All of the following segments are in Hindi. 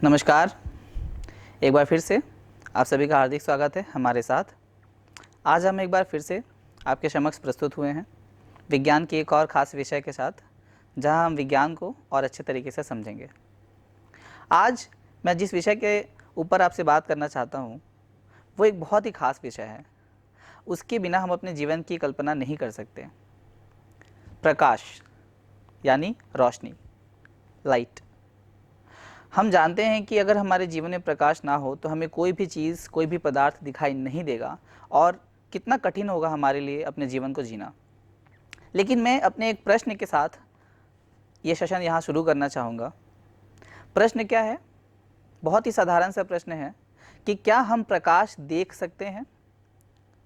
नमस्कार। एक बार फिर से आप सभी का हार्दिक स्वागत है हमारे साथ। आज हम एक बार फिर से आपके समक्ष प्रस्तुत हुए हैं विज्ञान के एक और ख़ास विषय के साथ, जहां हम विज्ञान को और अच्छे तरीके से समझेंगे। आज मैं जिस विषय के ऊपर आपसे बात करना चाहता हूं, वो एक बहुत ही ख़ास विषय है। उसके बिना हम अपने जीवन की कल्पना नहीं कर सकते। प्रकाश यानी रोशनी, लाइट। हम जानते हैं कि अगर हमारे जीवन में प्रकाश ना हो तो हमें कोई भी चीज़, कोई भी पदार्थ दिखाई नहीं देगा और कितना कठिन होगा हमारे लिए अपने जीवन को जीना। लेकिन मैं अपने एक प्रश्न के साथ ये सेशन यहाँ शुरू करना चाहूँगा। प्रश्न क्या है? बहुत ही साधारण सा प्रश्न है कि क्या हम प्रकाश देख सकते हैं?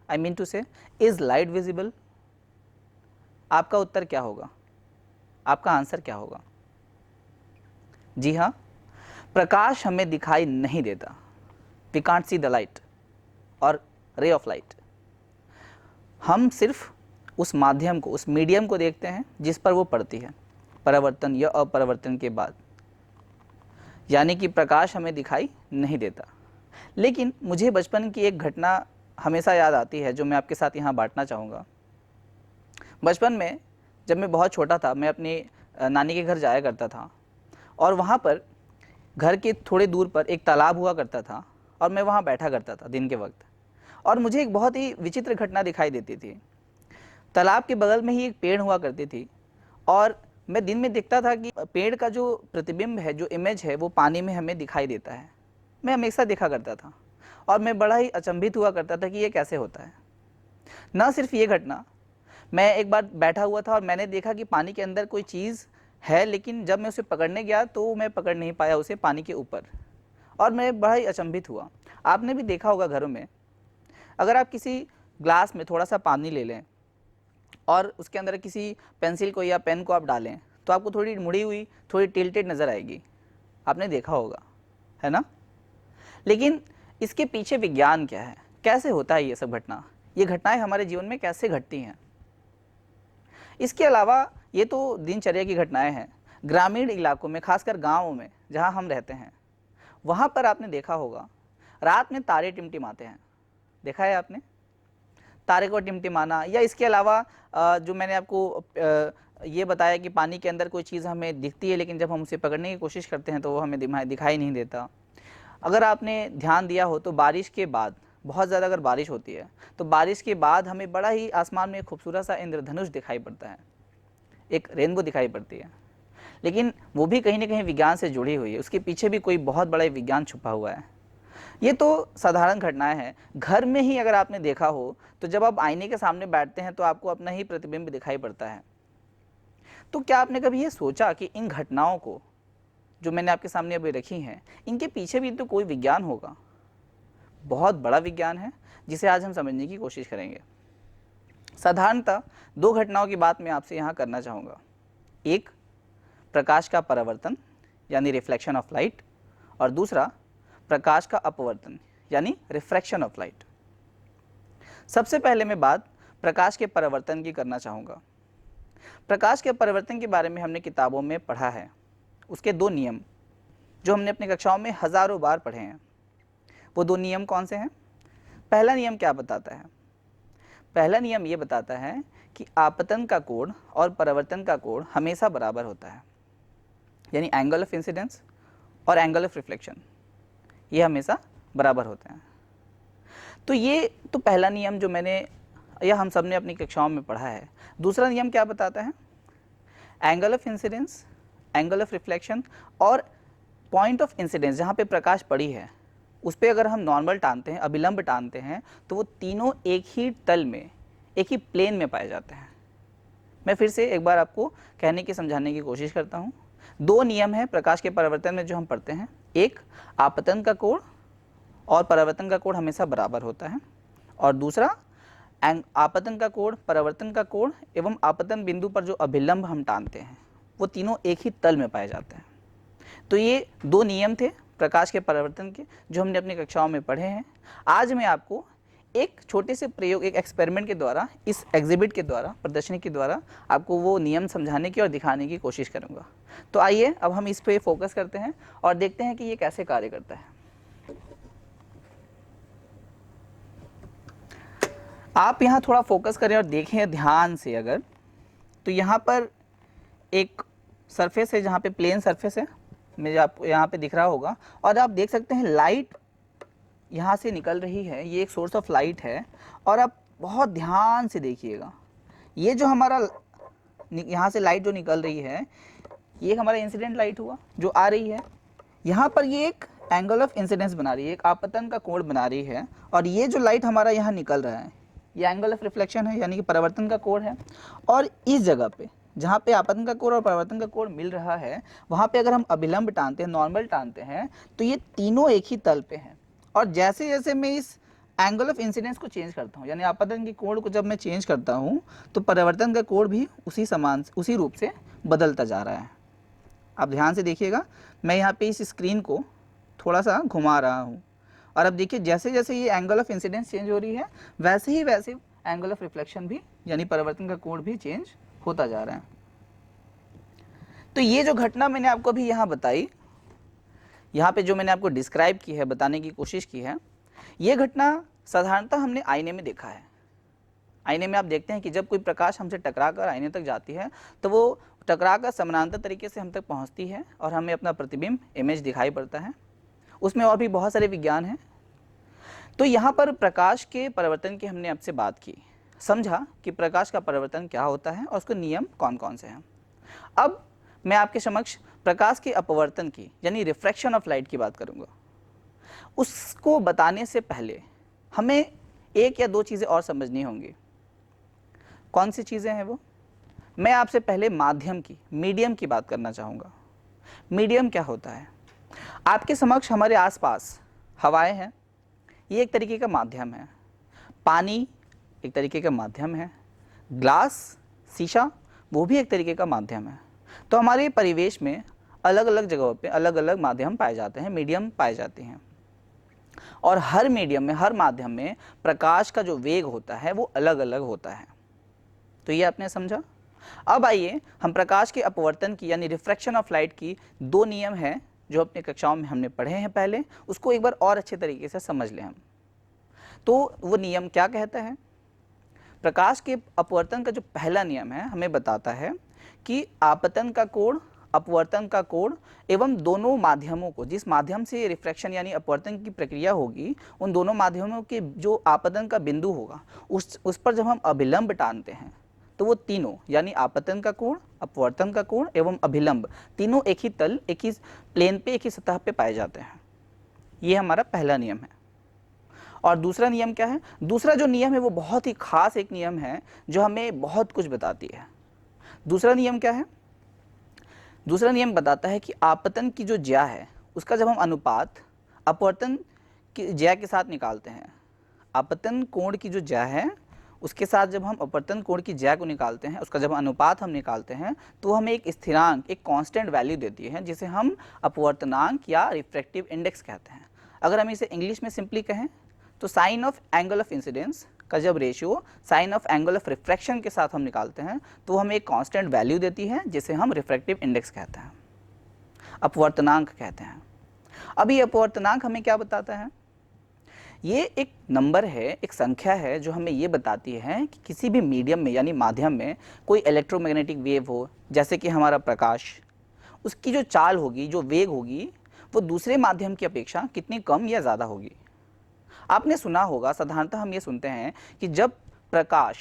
आई मीन टू से, इज़ लाइट विजिबल? आपका उत्तर क्या होगा? आपका आंसर क्या होगा? जी हाँ, प्रकाश हमें दिखाई नहीं देता। We can't see the light और रे ऑफ लाइट। हम सिर्फ उस माध्यम को, उस मीडियम को देखते हैं जिस पर वो पड़ती है, परावर्तन या अपरावर्तन के बाद। यानी कि प्रकाश हमें दिखाई नहीं देता। लेकिन मुझे बचपन की एक घटना हमेशा याद आती है, जो मैं आपके साथ यहाँ बांटना चाहूँगा। बचपन में जब मैं बहुत छोटा था, मैं अपनी नानी के घर जाया करता था और वहाँ पर घर के थोड़े दूर पर एक तालाब हुआ करता था और मैं वहाँ बैठा करता था दिन के वक्त। और मुझे एक बहुत ही विचित्र घटना दिखाई देती थी। तालाब के बगल में ही एक पेड़ हुआ करती थी और मैं दिन में देखता था कि पेड़ का जो प्रतिबिंब है, जो इमेज है, वो पानी में हमें दिखाई देता है। मैं हमेशा देखा करता था और मैं बड़ा ही अचंभित हुआ करता था कि ये कैसे होता है। ना सिर्फ ये घटना, मैं एक बार बैठा हुआ था और मैंने देखा कि पानी के अंदर कोई चीज़ है, लेकिन जब मैं उसे पकड़ने गया तो मैं पकड़ नहीं पाया उसे पानी के ऊपर, और मैं बड़ा ही अचंभित हुआ। आपने भी देखा होगा घरों में, अगर आप किसी ग्लास में थोड़ा सा पानी ले लें और उसके अंदर किसी पेंसिल को या पेन को आप डालें तो आपको थोड़ी मुड़ी हुई, थोड़ी टिल्टेड नज़र आएगी। आपने देखा होगा, है ना? लेकिन इसके पीछे विज्ञान क्या है? कैसे होता है ये सब घटना? ये घटनाएं हमारे जीवन में कैसे घटती हैं? इसके अलावा ये तो दिनचर्या की घटनाएं हैं। ग्रामीण इलाकों में, खासकर गाँवों में जहाँ हम रहते हैं, वहाँ पर आपने देखा होगा रात में तारे टिमटिमाते हैं। देखा है आपने तारे को टिमटिमाना? या इसके अलावा जो मैंने आपको ये बताया कि पानी के अंदर कोई चीज़ हमें दिखती है, लेकिन जब हम उसे पकड़ने की कोशिश करते हैं तो वो हमें दिखाई नहीं देता। अगर आपने ध्यान दिया हो तो बारिश के बाद, बहुत ज़्यादा अगर बारिश होती है तो बारिश के बाद हमें बड़ा ही आसमान में एक खूबसूरत सा इंद्रधनुष दिखाई पड़ता है, एक रेनबो दिखाई पड़ती है। लेकिन वो भी कहीं ना कहीं विज्ञान से जुड़ी हुई है, उसके पीछे भी कोई बहुत बड़ा विज्ञान छुपा हुआ है। ये तो साधारण घटनाएं हैं। घर में ही अगर आपने देखा हो तो जब आप आईने के सामने बैठते हैं तो आपको अपना ही प्रतिबिंब दिखाई पड़ता है। तो क्या आपने कभी ये सोचा कि इन घटनाओं को, जो मैंने आपके सामने अभी रखी हैं, इनके पीछे भी तो कोई विज्ञान होगा? बहुत बड़ा विज्ञान है जिसे आज हम समझने की कोशिश करेंगे। साधारणतः दो घटनाओं की बात मैं आपसे यहाँ करना चाहूँगा। एक, प्रकाश का परावर्तन यानी रिफ्लेक्शन ऑफ लाइट, और दूसरा प्रकाश का अपवर्तन यानी रिफ्रैक्शन ऑफ लाइट। सबसे पहले मैं बात प्रकाश के परावर्तन की करना चाहूँगा। प्रकाश के परावर्तन के बारे में हमने किताबों में पढ़ा है। उसके दो नियम जो हमने अपनी कक्षाओं में हज़ारों बार पढ़े हैं। वो दो नियम कौन से हैं? पहला नियम क्या बताता है? पहला नियम ये बताता है कि आपतन का कोण और परावर्तन का कोण हमेशा बराबर होता है, यानी एंगल ऑफ इंसिडेंस और एंगल ऑफ रिफ्लेक्शन ये हमेशा बराबर होते हैं। तो ये तो पहला नियम जो मैंने या हम सब ने अपनी कक्षाओं में पढ़ा है। दूसरा नियम क्या बताता है? Angle of incidence, angle of reflection और पॉइंट ऑफ इंसिडेंस, जहाँ पे प्रकाश पड़ी है उस पर अगर हम नॉर्मल टानते हैं, अभिलंब टानते हैं, तो वो तीनों एक ही तल में, एक ही प्लेन में पाए जाते हैं। मैं फिर से एक बार आपको कहने की, समझाने की कोशिश करता हूँ। दो नियम है प्रकाश के परावर्तन में जो हम पढ़ते हैं। एक, आपतन का कोण और परावर्तन का कोण हमेशा बराबर होता है, और दूसरा, आपतन का कोण, परावर्तन का कोण एवं आपतन बिंदु पर जो अभिलंब हम टानते हैं वो तीनों एक ही तल में पाए जाते हैं। तो ये दो नियम थे प्रकाश के परावर्तन के जो हमने अपनी कक्षाओं में पढ़े हैं। आज मैं आपको एक छोटे से प्रयोग, एक एक्सपेरिमेंट के द्वारा, इस एग्जिबिट के द्वारा, प्रदर्शनी के द्वारा आपको वो नियम समझाने की और दिखाने की कोशिश करूँगा। तो आइए अब हम इस पे फोकस करते हैं और देखते हैं कि ये कैसे कार्य करता है। आप यहाँ थोड़ा फोकस करें और देखें ध्यान से अगर, तो यहाँ पर एक सरफेस है जहाँ पे प्लेन सरफेस है, मुझे आपको यहाँ पे दिख रहा होगा, और आप देख सकते हैं लाइट यहाँ से निकल रही है, ये एक सोर्स ऑफ लाइट है। और आप बहुत ध्यान से देखिएगा, ये जो हमारा यहाँ से लाइट जो निकल रही है, ये हमारा इंसिडेंट लाइट हुआ जो आ रही है, यहाँ पर ये एक एंगल ऑफ इंसिडेंस बना रही है, एक आपतन का कोण बना रही है। और ये जो लाइट हमारा यहाँ निकल रहा है, ये एंगल ऑफ रिफ्लेक्शन है, यानी कि परावर्तन का कोण है। और इस जगह पे जहाँ पे आपतन का कोण और परावर्तन का कोण मिल रहा है, वहाँ पे अगर हम अभिलंब टानते हैं, नॉर्मल टानते हैं, तो ये तीनों एक ही तल पे हैं। और जैसे जैसे मैं इस एंगल ऑफ इंसिडेंस को चेंज करता हूँ, यानी आपतन के कोण को जब मैं चेंज करता हूँ, तो परावर्तन का कोण भी उसी रूप से बदलता जा रहा है। आप ध्यान से देखिएगा, मैं यहाँ पे इस स्क्रीन को थोड़ा सा घुमा रहा हूँ, और अब देखिए जैसे जैसे ये एंगल ऑफ इंसिडेंस चेंज हो रही है, वैसे ही वैसे एंगल ऑफ रिफ्लेक्शन भी, यानी परावर्तन का कोण भी चेंज होता जा रहा है। तो ये जो घटना मैंने आपको अभी यहाँ बताई, यहाँ पे जो मैंने आपको डिस्क्राइब की है, बताने की कोशिश की है, ये घटना साधारणतः हमने आईने में देखा है। आईने में आप देखते हैं कि जब कोई प्रकाश हमसे टकरा कर आईने तक जाती है, तो वो टकरा कर समानांतर तरीके से हम तक पहुँचती है और हमें अपना प्रतिबिंब, इमेज दिखाई पड़ता है। उसमें और भी बहुत सारे विज्ञान हैं। तो यहाँ पर प्रकाश के परिवर्तन की हमने आपसे बात की, समझा कि प्रकाश का परिवर्तन क्या होता है और उसके नियम कौन कौन से हैं। अब मैं आपके समक्ष प्रकाश के अपवर्तन की, यानी रिफ्रैक्शन ऑफ लाइट की बात करूँगा। उसको बताने से पहले हमें एक या दो चीज़ें और समझनी होंगी। कौन सी चीज़ें हैं वो? मैं आपसे पहले माध्यम की, मीडियम की बात करना चाहूँगा। मीडियम क्या होता है? आपके समक्ष हमारे आसपास हवाएं हैं, ये एक तरीके का माध्यम है। पानी एक तरीके का माध्यम है। ग्लास, शीशा, वो भी एक तरीके का माध्यम है। तो हमारे परिवेश में अलग अलग जगहों पे अलग अलग माध्यम पाए जाते हैं, मीडियम पाए जाते हैं। और हर मीडियम में, हर माध्यम में प्रकाश का जो वेग होता है वो अलग अलग होता है। तो ये आपने समझा। अब आइए हम प्रकाश के अपवर्तन की, यानी रिफ्रैक्शन ऑफ लाइट की दो नियम हैं जो अपने कक्षाओं में हमने पढ़े हैं पहले, उसको एक बार और अच्छे तरीके से समझ लें हम। तो वो नियम क्या कहता है? प्रकाश के अपवर्तन का जो पहला नियम है हमें बताता है कि आपतन का कोण, अपवर्तन का कोण एवं दोनों माध्यमों को, जिस माध्यम से रिफ्रैक्शन यानी अपवर्तन की प्रक्रिया होगी, उन दोनों माध्यमों के जो आपतन का बिंदु होगा, उस पर जब हम अभिलंब टानते हैं, तो वो तीनों, यानी आपतन का कोण, अपवर्तन का कोण एवं अभिलंब, तीनों एक ही तल, एक ही प्लेन पे, एक ही सतह पे पाए जाते हैं। ये हमारा पहला नियम है। और दूसरा नियम क्या है? दूसरा जो नियम है वो बहुत ही खास एक नियम है जो हमें बहुत कुछ बताती है। दूसरा नियम क्या है? दूसरा नियम बताता है कि आपतन की जो ज्या है उसका जब हम अनुपात अपवर्तन की ज्या के साथ निकालते हैं, आपतन कोण की जो ज्या है उसके साथ जब हम अपवर्तन कोण की ज्या को निकालते हैं, उसका जब अनुपात हम निकालते हैं, तो वो हमें एक स्थिरांक, एक कांस्टेंट वैल्यू देती है, जिसे हम अपवर्तनांक या रिफ्रैक्टिव इंडेक्स कहते हैं। अगर हम इसे इंग्लिश में सिंपली कहें तो sine of angle of incidence का जब ratio sine of angle of refraction के साथ हम निकालते हैं, तो हमें एक कांस्टेंट वैल्यू देती है, जिसे हम रिफ्रैक्टिव इंडेक्स कहते हैं, अपवर्तनांक कहते हैं। अब ये अपवर्तनांक हमें क्या बताता है? ये एक नंबर है, एक संख्या है जो हमें ये बताती है कि किसी भी मीडियम में, यानी माध्यम में, कोई इलेक्ट्रोमैग्नेटिक वेव हो, जैसे कि हमारा प्रकाश, उसकी जो चाल होगी, जो वेग होगी, वो दूसरे माध्यम की अपेक्षा कितनी कम या ज़्यादा होगी। आपने सुना होगा, साधारणतः हम ये सुनते हैं कि जब प्रकाश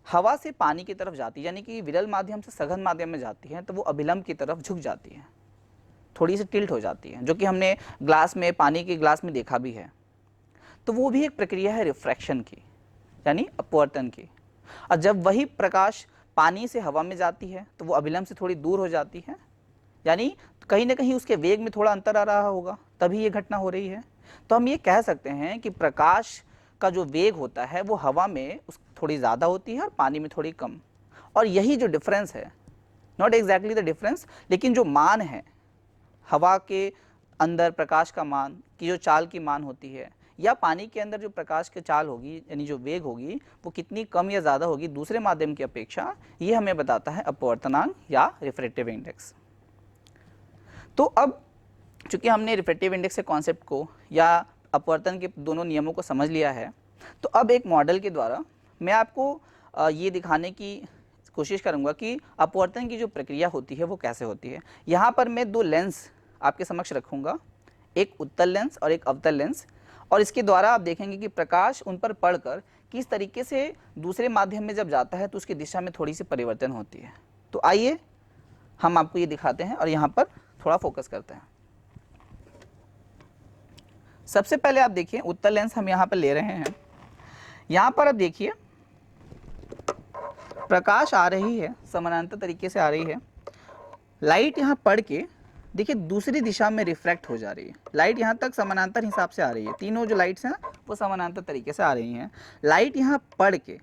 हवा से पानी की तरफ जाती है, यानी कि विरल माध्यम से सघन माध्यम में जाती है, तो वो अभिलंब की तरफ झुक जाती है, थोड़ी सी टिल्ट हो जाती है, जो कि हमने ग्लास में, पानी के ग्लास में देखा भी है। तो वो भी एक प्रक्रिया है रिफ्रैक्शन की, यानी अपवर्तन की। और जब वही प्रकाश पानी से हवा में जाती है तो वो अभिलंब से थोड़ी दूर हो जाती है, यानी कहीं ना कहीं उसके वेग में थोड़ा अंतर आ रहा होगा, तभी ये घटना हो रही है। तो हम ये कह सकते हैं कि प्रकाश का जो वेग होता है वो हवा में थोड़ी ज़्यादा होती है और पानी में थोड़ी कम। और यही जो डिफरेंस है, नॉट एग्जैक्टली द डिफरेंस, लेकिन जो मान है हवा के अंदर प्रकाश का मान की जो चाल की मान होती है, या पानी के अंदर जो प्रकाश की चाल होगी, यानी जो वेग होगी, वो कितनी कम या ज़्यादा होगी दूसरे माध्यम की अपेक्षा, ये हमें बताता है अपवर्तनांक या रिफ्रैक्टिव इंडेक्स। तो अब चूंकि हमने रिफ्रैक्टिव इंडेक्स के कॉन्सेप्ट को या अपवर्तन के दोनों नियमों को समझ लिया है, तो अब एक मॉडल के द्वारा मैं आपको ये दिखाने की कोशिश करूंगा कि अपवर्तन की जो प्रक्रिया होती है वो कैसे होती है। यहाँ पर मैं दो लेंस आपके समक्ष रखूँगा, एक उत्तल लेंस और एक अवतल लेंस, और इसके द्वारा आप देखेंगे कि प्रकाश उन पर पड़कर किस तरीके से दूसरे माध्यम में जब जाता है तो उसकी दिशा में थोड़ी सी परिवर्तन होती है। तो आइए हम आपको ये दिखाते हैं और यहाँ पर थोड़ा फोकस करते हैं। सबसे पहले आप देखिए उत्तल लेंस हम यहाँ पर ले रहे हैं। यहाँ पर आप देखिए प्रकाश आ रही है, समानांतर तरीके से आ रही है। लाइट यहाँ पड़ के देखिए दूसरी दिशा में रिफ्रैक्ट हो जा रही है। लाइट यहाँ तक समानांतर हिसाब से आ रही है, तीनों जो लाइट्स हैं वो समानांतर तरीके से आ रही हैं। लाइट यहाँ पड़ के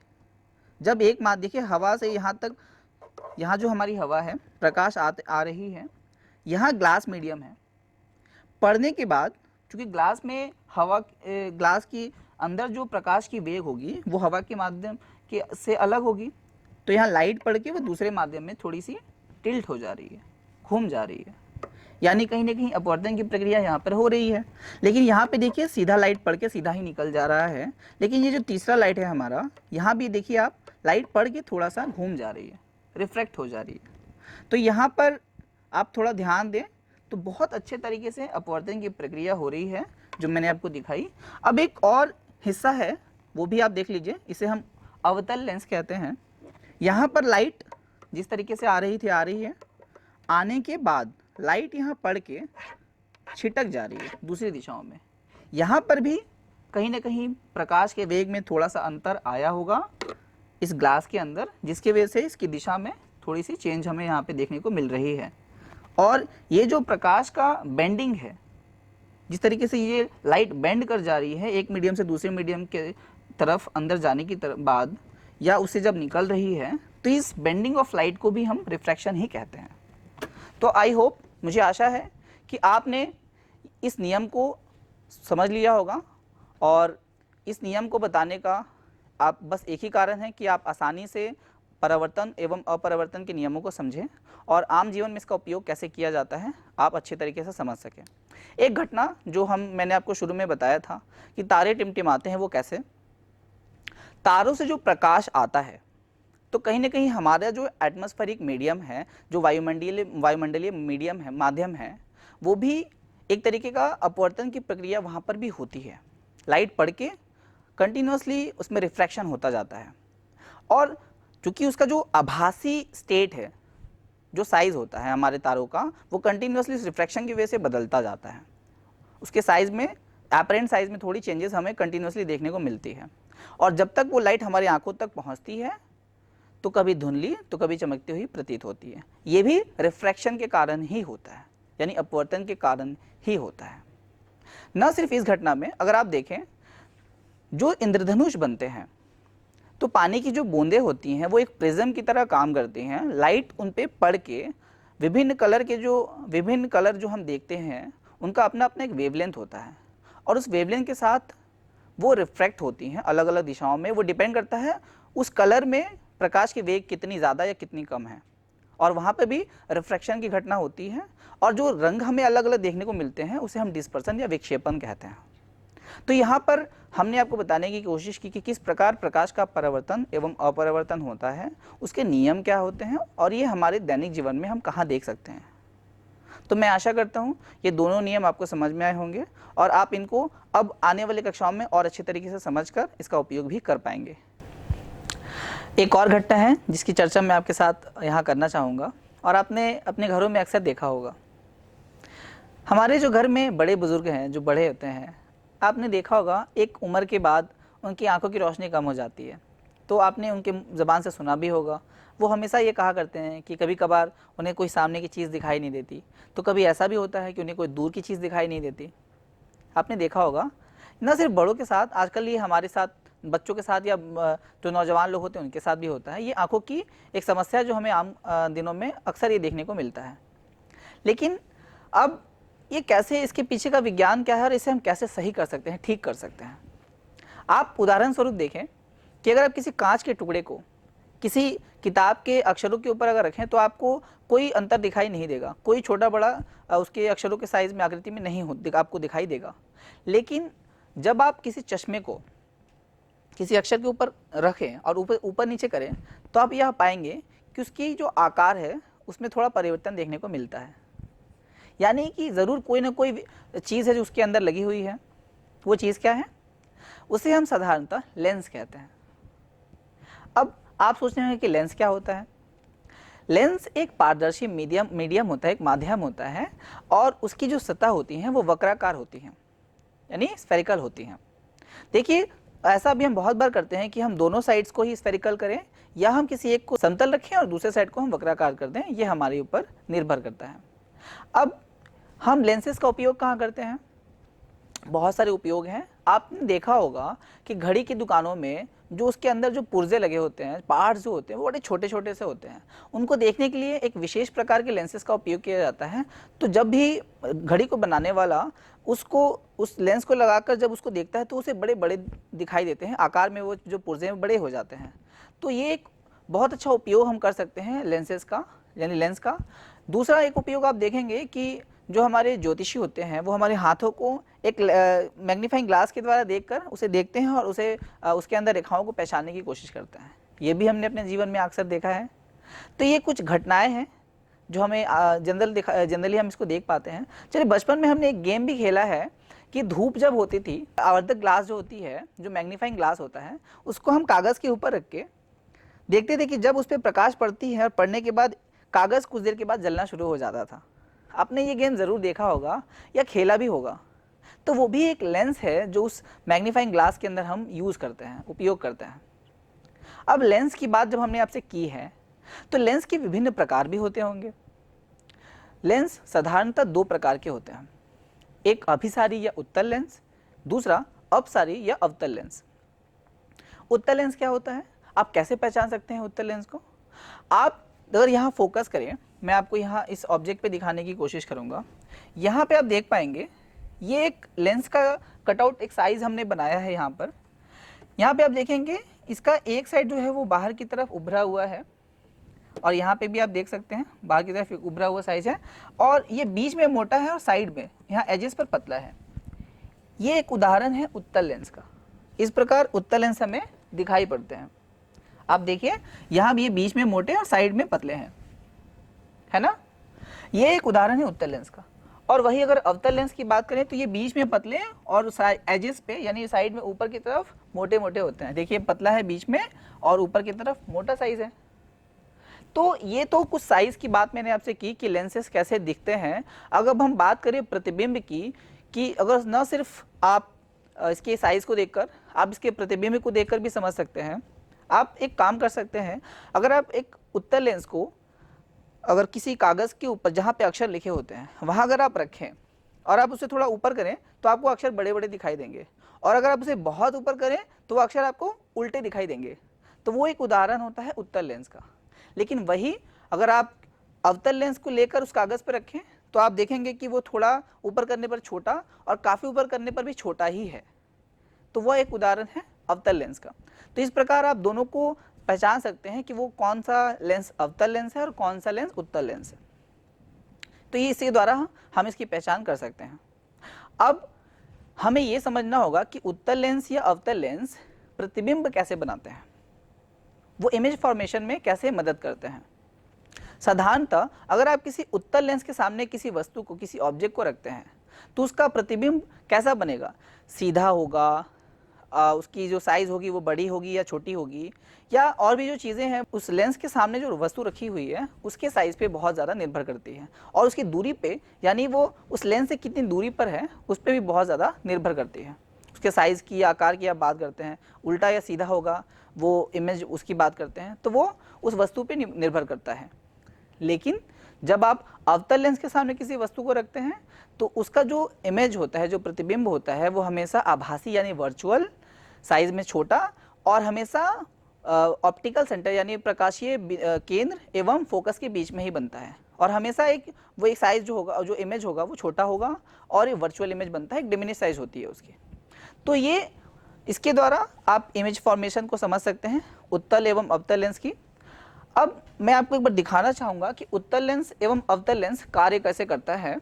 जब एक माध्यम, देखिए हवा से यहाँ तक, यहाँ जो हमारी हवा है प्रकाश आ रही है, यहाँ ग्लास मीडियम है। पड़ने के बाद चूँकि ग्लास में हवा, ग्लास की अंदर जो प्रकाश की वेग होगी वो हवा के माध्यम के से अलग होगी, तो यहाँ लाइट पड़ के वो दूसरे माध्यम में थोड़ी सी टिल्ट हो जा रही है, घूम जा रही है, यानी कहीं ना कहीं अपवर्तन की प्रक्रिया यहाँ पर हो रही है। लेकिन यहाँ पे देखिए सीधा लाइट पड़ के सीधा ही निकल जा रहा है। लेकिन ये जो तीसरा लाइट है हमारा, यहाँ भी देखिए आप, लाइट पड़ के थोड़ा सा घूम जा रही है, रिफ्रैक्ट हो जा रही है। तो यहाँ पर आप थोड़ा ध्यान दें तो बहुत अच्छे तरीके से अपवर्तन की प्रक्रिया हो रही है जो मैंने आपको दिखाई। अब एक और हिस्सा है वो भी आप देख लीजिए, इसे हम अवतल लेंस कहते हैं। यहाँ पर लाइट जिस तरीके से आ रही है, आने के बाद लाइट यहाँ पड़ के छिटक जा रही है दूसरी दिशाओं में। यहाँ पर भी कहीं ना कहीं प्रकाश के वेग में थोड़ा सा अंतर आया होगा इस ग्लास के अंदर, जिसकी वजह से इसकी दिशा में थोड़ी सी चेंज हमें यहाँ पे देखने को मिल रही है। और ये जो प्रकाश का बेंडिंग है, जिस तरीके से ये लाइट बेंड कर जा रही है एक मीडियम से दूसरे मीडियम के तरफ अंदर जाने की बाद, या उससे जब निकल रही है, तो इस बेंडिंग ऑफ लाइट को भी हम रिफ्रैक्शन ही कहते हैं। तो आई होप, मुझे आशा है कि आपने इस नियम को समझ लिया होगा, और इस नियम को बताने का आप बस एक ही कारण है कि आप आसानी से परावर्तन एवं अपरावर्तन के नियमों को समझें और आम जीवन में इसका उपयोग कैसे किया जाता है आप अच्छे तरीके से समझ सकें। एक घटना जो मैंने आपको शुरू में बताया था कि तारे टिमटिमाते हैं, वो कैसे, तारों से जो प्रकाश आता है तो कहीं ना कहीं हमारा जो एटमॉस्फेरिक मीडियम है, जो वायुमंडलीय मीडियम है, माध्यम है, वो भी एक तरीके का अपवर्तन की प्रक्रिया वहाँ पर भी होती है। लाइट पड़ के कंटिन्यूसली उसमें रिफ्रैक्शन होता जाता है, और चूँकि उसका जो आभासी स्टेट है, जो साइज़ होता है हमारे तारों का, वो कंटिन्यूसली रिफ्रैक्शन की वजह से बदलता जाता है। उसके साइज़ में, एपरेंट साइज़ में थोड़ी चेंजेस हमें कंटिन्यूसली देखने को मिलती है, और जब तक वो लाइट हमारी आंखों तक पहुंचती है तो कभी धुंधली तो कभी चमकती हुई प्रतीत होती है। ये भी रिफ्रैक्शन के कारण ही होता है, यानी अपवर्तन के कारण ही होता है। न सिर्फ इस घटना में, अगर आप देखें जो इंद्रधनुष बनते हैं तो पानी की जो बूंदें होती हैं वो एक प्रिज्म की तरह काम करती हैं। लाइट उन पे पड़ के विभिन्न कलर जो हम देखते हैं उनका अपना अपना एक वेवलेंथ होता है, और उस वेवलेंथ के साथ वो रिफ्रैक्ट होती हैं अलग अलग दिशाओं में। वो डिपेंड करता है उस कलर में प्रकाश की वेग कितनी ज़्यादा या कितनी कम है, और वहाँ पे भी रिफ्रैक्शन की घटना होती है, और जो रंग हमें अलग अलग देखने को मिलते हैं उसे हम डिस्पर्सन या विक्षेपण कहते हैं। तो यहाँ पर हमने आपको बताने की कोशिश की कि किस प्रकार प्रकाश का परावर्तन एवं अपरावर्तन होता है, उसके नियम क्या होते हैं, और ये हमारे दैनिक जीवन में हम कहाँ देख सकते हैं। तो मैं आशा करता हूँ ये दोनों नियम आपको समझ में आए होंगे, और आप इनको अब आने वाली कक्षाओं में और अच्छे तरीके से समझकर इसका उपयोग भी कर पाएंगे। एक और घटना है जिसकी चर्चा मैं आपके साथ यहाँ करना चाहूँगा, और आपने अपने घरों में अक्सर देखा होगा। हमारे जो घर में बड़े बुजुर्ग हैं, जो बड़े होते हैं, आपने देखा होगा एक उम्र के बाद उनकी आंखों की रोशनी कम हो जाती है। तो आपने उनके ज़बान से सुना भी होगा, वो हमेशा ये कहा करते हैं कि कभी कभार उन्हें कोई सामने की चीज़ दिखाई नहीं देती, तो कभी ऐसा भी होता है कि उन्हें कोई दूर की चीज़ दिखाई नहीं देती। आपने देखा होगा, न सिर्फ बड़ों के साथ, आजकल ये हमारे साथ, बच्चों के साथ, या जो नौजवान लोग होते हैं उनके साथ भी होता है। ये आंखों की एक समस्या जो हमें आम दिनों में अक्सर ये देखने को मिलता है। लेकिन अब ये कैसे, इसके पीछे का विज्ञान क्या है और इसे हम कैसे सही कर सकते हैं, ठीक कर सकते हैं। आप उदाहरण स्वरूप देखें कि अगर आप किसी कांच के टुकड़े को किसी किताब के अक्षरों के ऊपर अगर रखें तो आपको कोई अंतर दिखाई नहीं देगा, कोई छोटा बड़ा उसके अक्षरों के साइज में आकृति में नहीं आपको दिखाई देगा। लेकिन जब आप किसी चश्मे को किसी अक्षर के ऊपर रखें और ऊपर ऊपर नीचे करें तो आप यह पाएंगे कि उसकी जो आकार है उसमें थोड़ा परिवर्तन देखने को मिलता है। यानी कि ज़रूर कोई ना कोई चीज़ है जो उसके अंदर लगी हुई है। वो चीज़ क्या है? उसे हम साधारणतः लेंस कहते हैं। अब आप सोचते हैं कि लेंस क्या होता है? लेंस एक पारदर्शी मीडियम होता है, एक माध्यम होता है, और उसकी जो सतह होती हैं वो वक्राकार होती हैं, यानी स्फेरिकल होती हैं। देखिए, ऐसा भी हम बहुत बार करते हैं कि हम दोनों साइड्स को ही स्फेरिकल करें या हम किसी एक को समतल रखें और दूसरे साइड को हम वक्राकार कर दें, ये हमारे ऊपर निर्भर करता है। अब हम लेंसेज का उपयोग कहाँ करते हैं? बहुत सारे उपयोग हैं। आपने देखा होगा कि घड़ी की दुकानों में जो उसके अंदर जो पुर्जे लगे होते हैं, पार्ट्स जो होते हैं, वो बड़े छोटे छोटे से होते हैं। उनको देखने के लिए एक विशेष प्रकार के लेंसेज का उपयोग किया जाता है। तो जब भी घड़ी को बनाने वाला उसको उस लेंस को लगाकर जब उसको देखता है तो उसे बड़े बड़े दिखाई देते हैं, आकार में वो जो पुर्जे हैं बड़े हो जाते हैं। तो ये एक बहुत अच्छा उपयोग हम कर सकते हैं लेंसेज का, यानी लेंस का। दूसरा एक उपयोग आप देखेंगे कि जो हमारे ज्योतिषी होते हैं वो हमारे हाथों को एक मैग्नीफाइंग ग्लास के द्वारा देखकर उसे देखते हैं और उसे उसके अंदर रेखाओं को पहचानने की कोशिश करते हैं। ये भी हमने अपने जीवन में अक्सर देखा है। तो ये कुछ घटनाएं हैं जो हमें जनरली हम इसको देख पाते हैं। चलिए, बचपन में हमने एक गेम भी खेला है कि धूप जब होती थी, आवर्धक ग्लास जो होती है, जो मैग्नीफाइंग ग्लास होता है, उसको हम कागज़ के ऊपर रख के देखते थे कि जब उस पर प्रकाश पड़ती है और पड़ने के बाद कागज़ कुछ देर के बाद जलना शुरू हो जाता था। आपने ये गेम ज़रूर देखा होगा या खेला भी होगा। तो वो भी एक लेंस है जो उस मैग्नीफाइंग ग्लास के अंदर हम यूज़ करते हैं, उपयोग करते हैं। अब लेंस की बात जब हमने आपसे की है तो लेंस के विभिन्न प्रकार भी होते होंगे। लेंस साधारणतः दो प्रकार के होते हैं, एक अभिसारी या उत्तल लेंस, दूसरा अपसारी या अवतल लेंस। उत्तल लेंस क्या होता है? आप कैसे पहचान सकते हैं उत्तल लेंस को? आप अगर यहाँ फोकस करें, मैं आपको यहाँ इस ऑब्जेक्ट पे दिखाने की कोशिश करूँगा। यहाँ पे आप देख पाएंगे ये एक लेंस का कटआउट, एक साइज़ हमने बनाया है यहाँ पर। यहाँ पे आप देखेंगे इसका एक साइड जो है वो बाहर की तरफ उभरा हुआ है और यहाँ पे भी आप देख सकते हैं बाहर की तरफ उभरा हुआ साइज़ है, और ये बीच में मोटा है और साइड में यहाँ एजेस पर पतला है। ये एक उदाहरण है उत्तल लेंस का। इस प्रकार उत्तल लेंस हमें दिखाई पड़ते हैं। आप देखिए यहाँ भी ये बीच में मोटे और साइड में पतले हैं, है ना? ये एक उदाहरण है उत्तल लेंस का। और वही अगर अवतल लेंस की बात करें तो ये बीच में पतले और एजेस पे यानी साइड में ऊपर की तरफ मोटे मोटे होते हैं। देखिए पतला है बीच में और ऊपर की तरफ मोटा साइज है। तो ये तो कुछ साइज की बात मैंने आपसे की कि लेंसेस कैसे दिखते हैं। अगर हम बात करें प्रतिबिंब की, कि अगर न सिर्फ आप इसके साइज को देखकर, आप इसके प्रतिबिंब को देखकर भी समझ सकते हैं। आप एक काम कर सकते हैं, अगर आप एक उत्तल लेंस को अगर किसी कागज़ के ऊपर जहाँ पे अक्षर लिखे होते हैं वहाँ अगर आप रखें और आप उसे थोड़ा ऊपर करें तो आपको अक्षर बड़े बड़े दिखाई देंगे, और अगर आप उसे बहुत ऊपर करें तो वो अक्षर आपको उल्टे दिखाई देंगे। तो वो एक उदाहरण होता है उत्तल लेंस का। लेकिन वही अगर आप अवतल लेंस को लेकर उस कागज़ पर रखें तो आप देखेंगे कि वो थोड़ा ऊपर करने पर छोटा और काफ़ी ऊपर करने पर भी छोटा ही है। तो वह एक उदाहरण है अवतल लेंस का। तो इस प्रकार आप दोनों को पहचान सकते हैं कि वो कौन सा लेंस अवतल लेंस है और कौन सा लेंस उत्तल लेंस है। तो ये इसके द्वारा हम इसकी पहचान कर सकते हैं। अब हमें ये समझना होगा कि उत्तल लेंस या अवतल लेंस प्रतिबिंब कैसे बनाते हैं, वो इमेज फॉर्मेशन में कैसे मदद करते हैं। साधारणतः अगर आप किसी उत्तल लेंस के सामने किसी वस्तु को, किसी ऑब्जेक्ट को रखते हैं तो उसका प्रतिबिंब कैसा बनेगा? सीधा होगा, उसकी जो साइज़ होगी वो बड़ी होगी या छोटी होगी, या और भी जो चीज़ें हैं उस लेंस के सामने जो वस्तु रखी हुई है उसके साइज़ पे बहुत ज़्यादा निर्भर करती है, और उसकी दूरी पे, यानी वो उस लेंस से कितनी दूरी पर है उस पर भी बहुत ज़्यादा निर्भर करती है। उसके साइज़ की, आकार की आप बात करते हैं, उल्टा या सीधा होगा वो इमेज उसकी बात करते हैं, तो वो उस वस्तु पर निर्भर करता है। लेकिन जब आप अवतल लेंस के सामने किसी वस्तु को रखते हैं तो उसका जो इमेज होता है, जो प्रतिबिंब होता है, वो हमेशा आभासी यानी वर्चुअल साइज में छोटा और हमेशा ऑप्टिकल सेंटर यानी प्रकाशीय केंद्र एवं फोकस के बीच में ही बनता है, और हमेशा एक साइज जो होगा, जो इमेज होगा वो छोटा होगा और ये वर्चुअल इमेज बनता है, एक डिमिनिश साइज होती है उसकी। तो ये इसके द्वारा आप इमेज फॉर्मेशन को समझ सकते हैं उत्तल एवं अवतल लेंस की। अब मैं आपको एक बार दिखाना चाहूँगा कि उत्तल लेंस एवं अवतल लेंस कार्य कैसे करता है,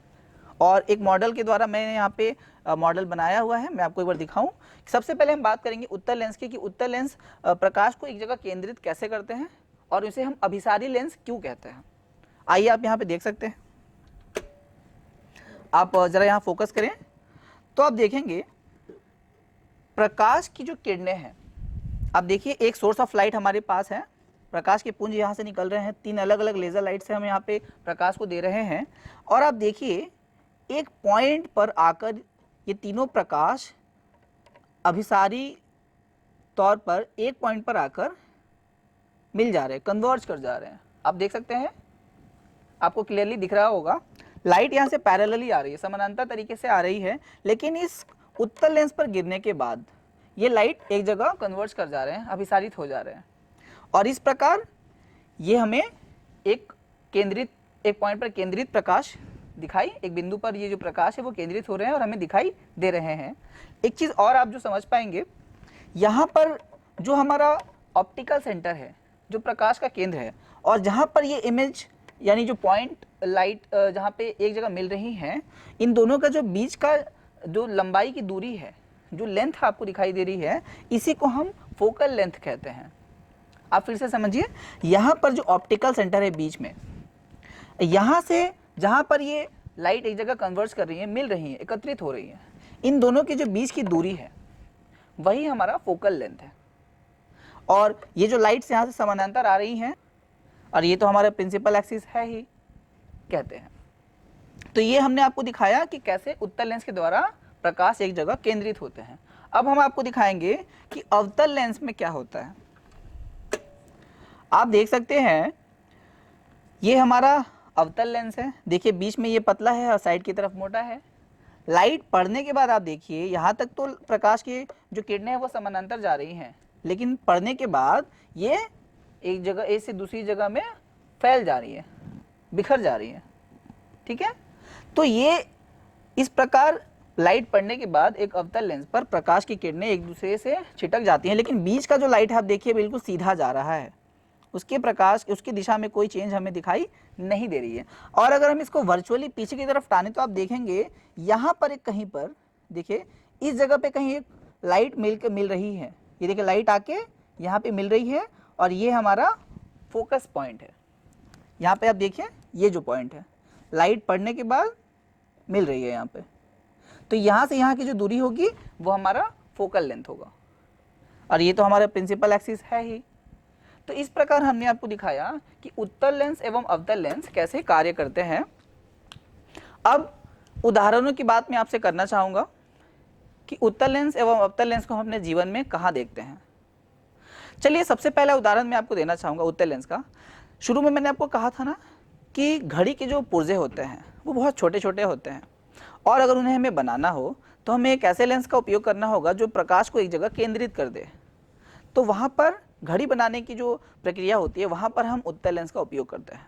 और एक मॉडल के द्वारा मैंने यहाँ पे मॉडल बनाया हुआ है, मैं आपको एक बार दिखाऊं। सबसे पहले हम बात करेंगे उत्तल लेंस की कि उत्तल लेंस प्रकाश को एक जगह केंद्रित कैसे करते हैं और इसे हम अभिसारी लेंस क्यों कहते हैं। आइए आप यहाँ पे देख सकते हैं, आप जरा यहाँ फोकस करें तो आप देखेंगे प्रकाश की जो किरणें हैं, आप देखिए एक सोर्स ऑफ लाइट हमारे पास है, प्रकाश के पुंज यहाँ से निकल रहे हैं, 3 अलग अलग लेजर लाइट से हम यहाँ पे प्रकाश को दे रहे हैं, और आप देखिए एक पॉइंट पर आकर ये तीनों प्रकाश अभिसारी तौर पर एक पॉइंट पर आकर मिल जा रहे हैं, कन्वर्ज कर जा रहे हैं। आप देख सकते हैं, आपको क्लियरली दिख रहा होगा, लाइट यहाँ से पैरेलली आ रही है, समानांतर तरीके से आ रही है, लेकिन इस उत्तल लेंस पर गिरने के बाद ये लाइट एक जगह कन्वर्ज कर जा रहे हैं, अभिसारित हो जा रहे हैं, और इस प्रकार ये हमें एक पॉइंट पर केंद्रित प्रकाश दिखाई, एक बिंदु पर ये जो प्रकाश है वो केंद्रित हो रहे हैं और हमें दिखाई दे रहे हैं। एक चीज़ और आप जो समझ पाएंगे, यहाँ पर जो हमारा ऑप्टिकल सेंटर है, जो प्रकाश का केंद्र है, और जहाँ पर ये इमेज यानी जो पॉइंट लाइट जहाँ पे एक जगह मिल रही हैं, इन दोनों का जो बीच का जो लंबाई की दूरी है, जो लेंथ आपको दिखाई दे रही है, इसी को हम फोकल लेंथ कहते हैं। आप फिर से समझिए, यहाँ पर जो ऑप्टिकल सेंटर है बीच में, यहाँ से जहाँ पर ये लाइट एक जगह कन्वर्ज कर रही है, मिल रही है, एकत्रित हो रही है, इन दोनों के जो बीच की दूरी है वही हमारा फोकल लेंथ है। और ये जो लाइट्स यहाँ से समानांतर आ रही हैं, और ये तो हमारा प्रिंसिपल एक्सिस है ही कहते हैं। तो ये हमने आपको दिखाया कि कैसे उत्तल लेंस के द्वारा प्रकाश एक जगह केंद्रित होते हैं। अब हम आपको दिखाएंगे कि अवतल लेंस में क्या होता है। आप देख सकते हैं, ये हमारा अवतल लेंस है, देखिए बीच में ये पतला है और साइड की तरफ मोटा है। लाइट पड़ने के बाद आप देखिए, यहाँ तक तो प्रकाश की जो किरणें हैं वो समानांतर जा रही हैं, लेकिन पड़ने के बाद ये एक जगह ए से दूसरी जगह में फैल जा रही है, बिखर जा रही है, ठीक है। तो ये इस प्रकार लाइट पड़ने के बाद एक अवतल लेंस पर प्रकाश की किरणें एक दूसरे से छिटक जाती हैं, लेकिन बीच का जो लाइट है आप देखिए बिल्कुल सीधा जा रहा है, उसके प्रकाश उसकी दिशा में कोई चेंज हमें दिखाई नहीं दे रही है। और अगर हम इसको वर्चुअली पीछे की तरफ टाने तो आप देखेंगे यहाँ पर एक कहीं पर देखिए इस जगह पे कहीं एक लाइट मिल रही है, ये देखिए लाइट आके यहाँ पे मिल रही है, और ये हमारा फोकस पॉइंट है। यहाँ पे आप देखिए ये जो पॉइंट है, लाइट पड़ने के बाद मिल रही है यहाँ पे, तो यहाँ से यहाँ की जो दूरी होगी वो हमारा फोकल लेंथ होगा, और ये तो हमारा प्रिंसिपल एक्सिस है ही। तो इस प्रकार हमने आपको दिखाया कि उत्तल लेंस एवं अवतल लेंस कैसे कार्य करते हैं। अब उदाहरणों की बात मैं आपसे करना चाहूँगा कि उत्तल लेंस एवं अवतल लेंस को हम अपने जीवन में कहाँ देखते हैं। चलिए सबसे पहला उदाहरण मैं आपको देना चाहूँगा उत्तल लेंस का। शुरू में मैंने आपको कहा था ना कि घड़ी के जो पुर्जे होते हैं वो बहुत छोटे छोटे होते हैं, और अगर उन्हें हमें बनाना हो तो हमें एक ऐसे लेंस का उपयोग करना होगा जो प्रकाश को एक जगह केंद्रित कर दे। तो वहाँ पर घड़ी बनाने की जो प्रक्रिया होती है वहाँ पर हम उत्तल लेंस का उपयोग करते हैं।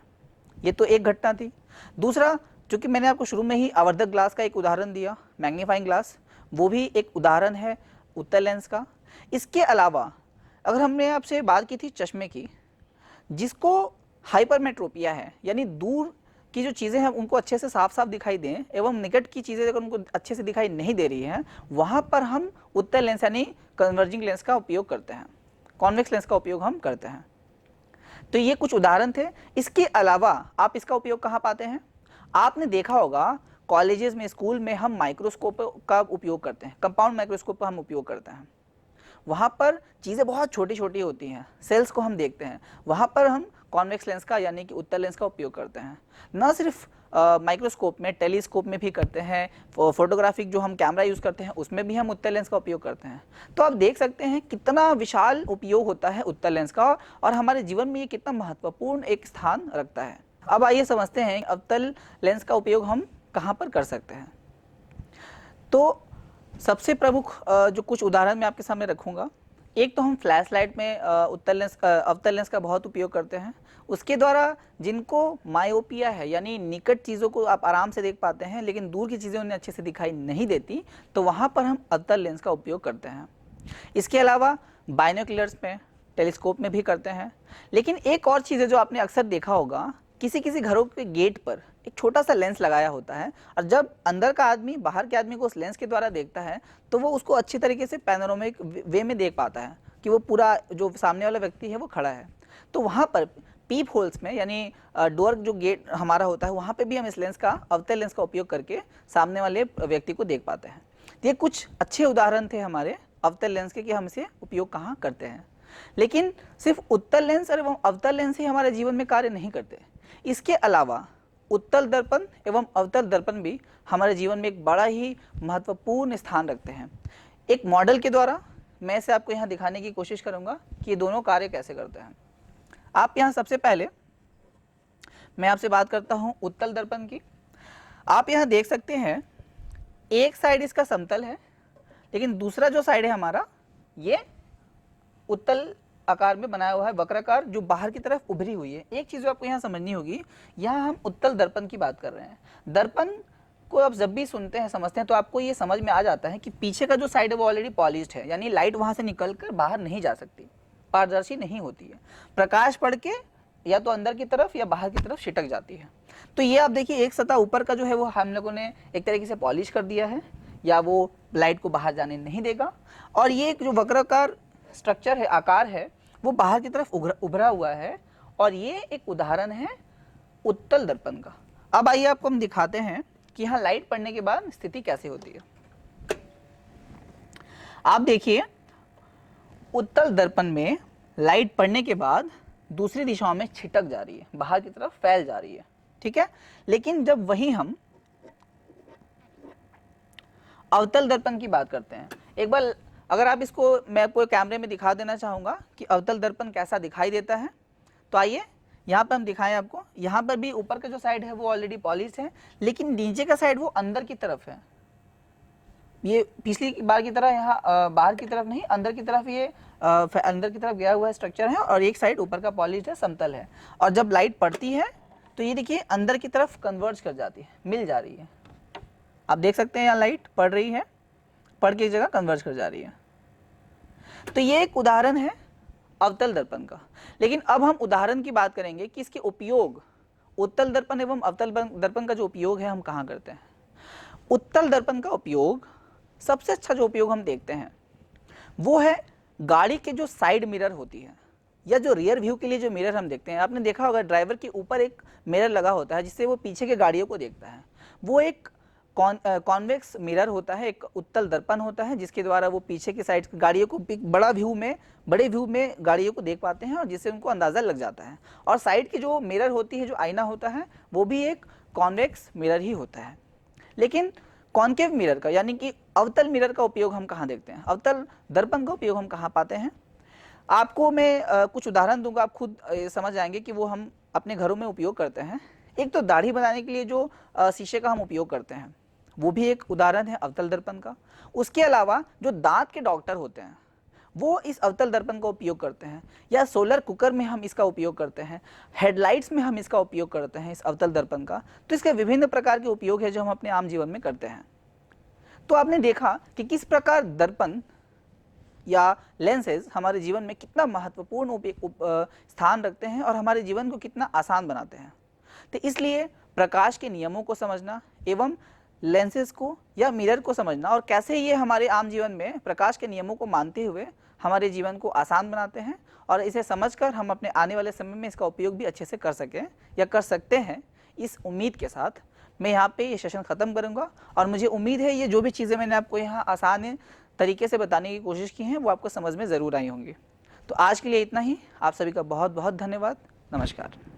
ये तो एक घटना थी। दूसरा, जो कि मैंने आपको शुरू में ही आवर्धक ग्लास का एक उदाहरण दिया, मैग्नीफाइंग ग्लास, वो भी एक उदाहरण है उत्तल लेंस का। इसके अलावा अगर हमने आपसे बात की थी चश्मे की, जिसको हाइपरमेट्रोपिया है, यानी दूर की जो चीज़ें हैं उनको अच्छे से साफ साफ दिखाई दें एवं निकट की चीज़ें अगर उनको अच्छे से दिखाई नहीं दे रही हैं, वहाँ पर हम उत्तल लेंस यानी कन्वर्जिंग लेंस का उपयोग करते हैं, कॉन्वेक्स लेंस का उपयोग हम करते हैं। तो ये कुछ उदाहरण थे। इसके अलावा आप इसका उपयोग कहाँ पाते हैं? आपने देखा होगा कॉलेजेस में, स्कूल में हम माइक्रोस्कोप का उपयोग करते हैं, कंपाउंड माइक्रोस्कोप का हम उपयोग करते हैं। वहाँ पर चीज़ें बहुत छोटी छोटी होती हैं, सेल्स को हम देखते हैं, वहाँ पर हम कॉन्वेक्स लेंस का यानी कि उत्तल लेंस का उपयोग करते हैं। न सिर्फ माइक्रोस्कोप में, टेलीस्कोप में भी करते हैं, फोटोग्राफिक जो हम कैमरा यूज़ करते हैं उसमें भी हम उत्तल लेंस का उपयोग करते हैं। तो आप देख सकते हैं कितना विशाल उपयोग होता है उत्तल लेंस का, और हमारे जीवन में ये कितना महत्वपूर्ण एक स्थान रखता है। अब आइए समझते हैं अवतल लेंस का उपयोग हम कहाँ पर कर सकते हैं। तो सबसे प्रमुख जो कुछ उदाहरण मैं आपके सामने रखूँगा, एक तो हम फ्लैश लाइट में अवतल लेंस का बहुत उपयोग करते हैं। उसके द्वारा जिनको मायोपिया है, यानी निकट चीज़ों को आप आराम से देख पाते हैं लेकिन दूर की चीज़ें उन्हें अच्छे से दिखाई नहीं देती, तो वहाँ पर हम अवतल लेंस का उपयोग करते हैं। इसके अलावा बाइनोक्यूलर्स में, टेलीस्कोप में भी करते हैं। लेकिन एक और चीज़ है जो आपने अक्सर देखा होगा, किसी किसी घरों के गेट पर एक छोटा सा लेंस लगाया होता है, और जब अंदर का आदमी बाहर के आदमी को उस लेंस के द्वारा देखता है तो वो उसको अच्छी तरीके से पैनोरामिक वे में देख पाता है कि वो पूरा जो सामने वाला व्यक्ति है वो खड़ा है। तो वहाँ पर पीप होल्स में, यानी डोर जो गेट हमारा होता है, वहाँ पे भी हम इस लेंस का, अवतल लेंस का उपयोग करके सामने वाले व्यक्ति को देख पाते हैं। ये कुछ अच्छे उदाहरण थे हमारे अवतल लेंस के कि हम इसे उपयोग कहाँ करते हैं। लेकिन सिर्फ उत्तल लेंस एवं अवतल लेंस ही हमारे जीवन में कार्य नहीं करते। इसके अलावा उत्तल दर्पण एवं अवतल दर्पण भी हमारे जीवन में एक बड़ा ही महत्वपूर्ण स्थान रखते हैं। एक मॉडल के द्वारा मैं इसे आपको यहाँ दिखाने की कोशिश करूँगा कि ये दोनों कार्य कैसे करते हैं। आप यहाँ सबसे पहले मैं आपसे बात करता हूँ उत्तल दर्पण की। आप यहाँ देख सकते हैं एक साइड इसका समतल है, लेकिन दूसरा जो साइड है हमारा ये उत्तल आकार में बनाया हुआ है, वक्राकार, जो बाहर की तरफ उभरी हुई है। एक चीज़ आपको यहाँ समझनी होगी, यहाँ हम उत्तल दर्पण की बात कर रहे हैं। दर्पण को आप जब भी सुनते हैं, समझते हैं, तो आपको ये समझ में आ जाता है कि पीछे का जो साइड है वो ऑलरेडी पॉलिश्ड है, यानी लाइट वहाँ से निकल कर बाहर नहीं जा सकती, पारदर्शी नहीं होती है। प्रकाश पड़ के या तो अंदर की तरफ या बाहर की तरफ छिटक जाती है। तो ये आप देखिए, एक सतह ऊपर का जो है वो हम लोगों ने एक तरीके से पॉलिश कर दिया है, या वो लाइट को बाहर जाने नहीं देगा। और ये जो वक्राकार स्ट्रक्चर है, आकार है, वो बाहर की तरफ उभरा हुआ है, और ये एक उदाहरण है उत्तल दर्पण का। अब आइए आपको हम दिखाते हैं कि यहाँ लाइट पड़ने के बाद स्थिति कैसे होती है। आप देखिए, उत्तल दर्पण में लाइट पड़ने के बाद दूसरी दिशाओं में छिटक जा रही है, बाहर की तरफ फैल जा रही है, ठीक है। लेकिन जब वही हम अवतल दर्पण की बात करते हैं, एक बार अगर आप इसको, मैं आपको कैमरे में दिखा देना चाहूँगा कि अवतल दर्पण कैसा दिखाई देता है। तो आइए यहाँ पर हम दिखाएं आपको। यहाँ पर भी ऊपर का जो साइड है वो ऑलरेडी पॉलिश है, लेकिन नीचे का साइड वो अंदर की तरफ है। ये पिछली बार की तरह यहाँ बाहर की तरफ नहीं, अंदर की तरफ ये अंदर की तरफ गया हुआ स्ट्रक्चर है, और एक साइड ऊपर का पॉलिश है, समतल है। और जब लाइट पड़ती है तो ये देखिए अंदर की तरफ कन्वर्ज कर जाती है, मिल जा रही है। आप देख सकते हैं यहाँ लाइट पड़ रही है, पड़ के एक जगह कन्वर्ज कर जा रही है। तो ये एक उदाहरण है अवतल दर्पण का। लेकिन अब हम उदाहरण की बात करेंगे कि इसके उपयोग, उत्तल दर्पण एवं अवतल दर्पण का जो उपयोग है हम कहाँ करते हैं। उत्तल दर्पण का उपयोग, सबसे अच्छा जो उपयोग हम देखते हैं वो है गाड़ी के जो साइड मिरर होती है, या जो रियर व्यू के लिए जो मिरर हम देखते हैं। आपने देखा होगा ड्राइवर के ऊपर एक मिरर लगा होता है जिससे वो पीछे के गाड़ियों को देखता है। वो एक कॉन्वेक्स मिरर होता है, एक उत्तल दर्पण होता है, जिसके द्वारा वो पीछे की साइड गाड़ियों को बड़े व्यू में गाड़ियों को देख पाते हैं, और जिससे उनको अंदाज़ा लग जाता है। और साइड की जो मिरर होती है, जो आईना होता है, वो भी एक कॉन्वेक्स मिरर ही होता है। लेकिन कॉन्केव मिरर का, यानी कि अवतल मिरर का उपयोग हम कहाँ देखते हैं, अवतल दर्पण का उपयोग हम कहाँ पाते हैं। आपको मैं कुछ उदाहरण दूंगा, आप खुद समझ जाएंगे कि वो हम अपने घरों में उपयोग करते हैं। एक तो दाढ़ी बनाने के लिए जो शीशे का हम उपयोग करते हैं, वो भी एक उदाहरण है अवतल दर्पण का। उसके अलावा जो दांत के डॉक्टर होते हैं वो इस अवतल दर्पण का उपयोग करते हैं, या सोलर कुकर में हम इसका उपयोग करते हैं, हेडलाइट्स में हम इसका उपयोग करते हैं इस अवतल दर्पण का। तो इसके विभिन्न प्रकार के उपयोग है जो हम अपने आम जीवन में करते हैं। तो आपने देखा कि किस प्रकार दर्पण या लेंसेज हमारे जीवन में कितना महत्वपूर्ण स्थान रखते हैं और हमारे जीवन को कितना आसान बनाते हैं। तो इसलिए प्रकाश के नियमों को समझना एवं लेंसेज को या मिरर को समझना, और कैसे ये हमारे आम जीवन में प्रकाश के नियमों को मानते हुए हमारे जीवन को आसान बनाते हैं, और इसे समझकर हम अपने आने वाले समय में इसका उपयोग भी अच्छे से कर सकें या कर सकते हैं, इस उम्मीद के साथ मैं यहाँ पे ये सेशन ख़त्म करूँगा। और मुझे उम्मीद है ये जो भी चीज़ें मैंने आपको यहाँ आसान तरीके से बताने की कोशिश की हैं वो आपको समझ में ज़रूर आई होंगी। तो आज के लिए इतना ही। आप सभी का बहुत बहुत धन्यवाद। नमस्कार।